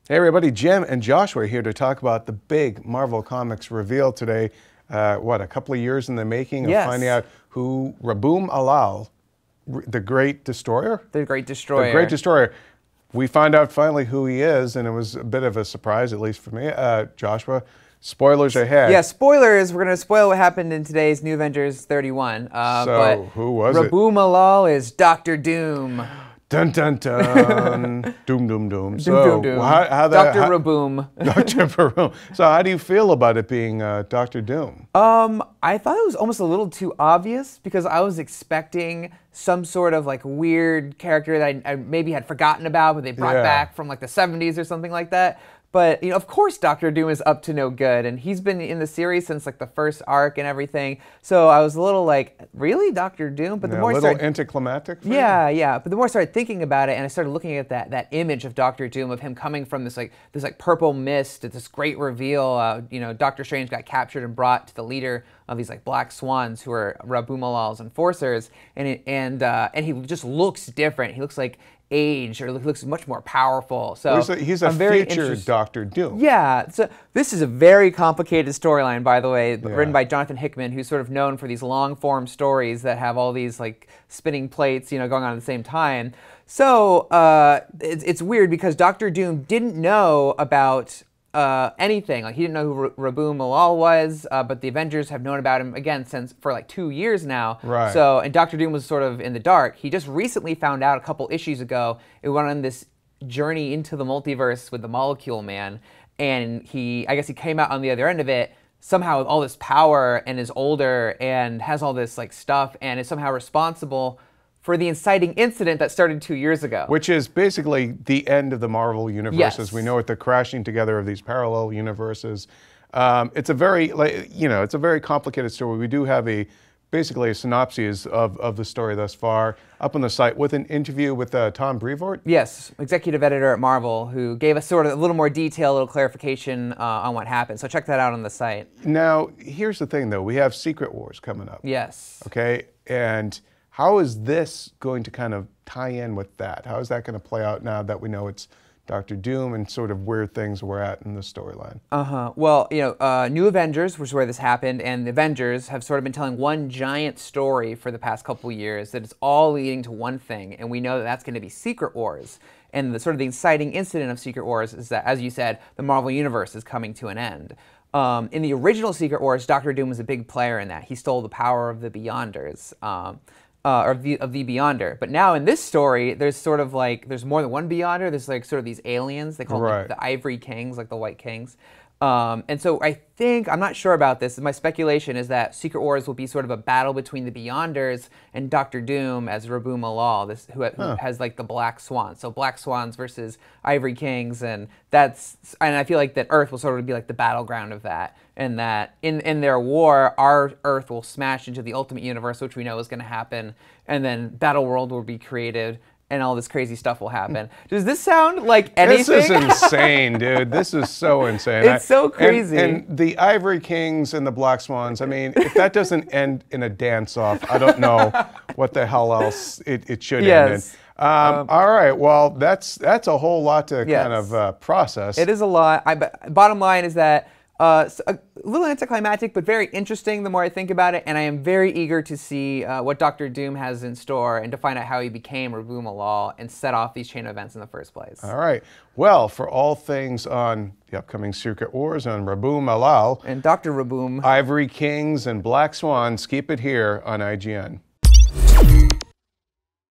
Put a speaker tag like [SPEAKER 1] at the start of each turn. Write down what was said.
[SPEAKER 1] Hey everybody, Jim and Joshua are here to talk about the big Marvel Comics reveal today. A couple of years in the making of finding out who Raboom Alal, the Great Destroyer?
[SPEAKER 2] The Great Destroyer.
[SPEAKER 1] The Great Destroyer. We find out finally who he is, and it was a bit of a surprise, at least for me. Joshua, spoilers ahead.
[SPEAKER 2] Yeah, spoilers. We're going to spoil what happened in today's New Avengers 31.
[SPEAKER 1] So, who was it?
[SPEAKER 2] Raboom Alal is Doctor Doom.
[SPEAKER 1] Dun dun dun. Doom doom doom. So
[SPEAKER 2] doom.
[SPEAKER 1] Dr.
[SPEAKER 2] Raboom.
[SPEAKER 1] Dr. Raboom. So how do you feel about it being Dr. Doom?
[SPEAKER 2] I thought it was almost a little too obvious because I was expecting some sort of like weird character that I maybe had forgotten about, but they brought back from like the 70s or something like that. But, you know, of course Doctor Doom is up to no good, and he's been in the series since like the first arc and everything. So I was a little like, really, Doctor Doom? But the more
[SPEAKER 1] a little anticlimactic.
[SPEAKER 2] Yeah. But the more I started thinking about it, and I started looking at that image of Doctor Doom, of him coming from this purple mist, at this great reveal. You know, Doctor Strange got captured and brought to the leader of these like black swans who are Raboom Alal's enforcers, and he just looks different. He looks like age, or looks much more powerful. So
[SPEAKER 1] he's a future Doctor Doom.
[SPEAKER 2] Yeah, so this is a very complicated storyline, by the way, written by Jonathan Hickman, who's sort of known for these long-form stories that have all these like spinning plates, you know, going on at the same time. So it's weird because Doctor Doom didn't know about anything. Like, he didn't know who Raboom Alal was, but the Avengers have known about him again for like 2 years now.
[SPEAKER 1] Right.
[SPEAKER 2] So, and Doctor Doom was sort of in the dark. He just recently found out a couple issues ago. It went on this journey into the multiverse with the Molecule Man, and I guess he came out on the other end of it somehow with all this power, and is older and has all this like stuff, and is somehow responsible for the inciting incident that started 2 years ago.
[SPEAKER 1] Which is basically the end of the Marvel universe as we know it, the crashing together of these parallel universes. It's a very, it's a very complicated story. We do have basically a synopsis of the story thus far up on the site with an interview with Tom Brevoort.
[SPEAKER 2] Yes, executive editor at Marvel, who gave us sort of a little more detail, a little clarification on what happened. So check that out on the site.
[SPEAKER 1] Now, here's the thing though, we have Secret Wars coming up.
[SPEAKER 2] Yes.
[SPEAKER 1] Okay, and how is this going to kind of tie in with that? How is that going to play out now that we know it's Doctor Doom and sort of where things were at in the storyline?
[SPEAKER 2] Well, you know, New Avengers, which is where this happened, and the Avengers have sort of been telling one giant story for the past couple years that it's all leading to one thing, and we know that that's going to be Secret Wars. And the inciting incident of Secret Wars is that, as you said, the Marvel Universe is coming to an end. In the original Secret Wars, Doctor Doom was a big player in that. He stole the power of the Beyonders. Of the Beyonder. But now in this story, there's sort of like, there's more than one Beyonder. There's like sort of these aliens. They call them like the Ivory Kings, like the White Kings. And so I'm not sure about this. My speculation is that Secret Wars will be sort of a battle between the Beyonders and Doctor Doom as Raboom Alal, who has like the Black Swans. So Black Swans versus Ivory Kings, and I feel like that Earth will sort of be like the battleground of that. And that in their war, our Earth will smash into the Ultimate Universe, which we know is going to happen, and then Battle World will be created, and all this crazy stuff will happen. Does this sound like anything?
[SPEAKER 1] This is insane, dude. This is so insane.
[SPEAKER 2] It's so crazy.
[SPEAKER 1] And the Ivory Kings and the Black Swans, I mean, if that doesn't end in a dance-off, I don't know what the hell else it should end in. All right, well, that's a whole lot to kind of process.
[SPEAKER 2] It is a lot. Bottom line is that a little anticlimactic, but very interesting the more I think about it, and I am very eager to see what Doctor Doom has in store and to find out how he became Raboom Alal and set off these chain of events in the first place.
[SPEAKER 1] All right. Well, for all things on the upcoming Secret Wars on Raboom Alal
[SPEAKER 2] and Dr. Raboom,
[SPEAKER 1] Ivory Kings and Black Swans, keep it here on IGN.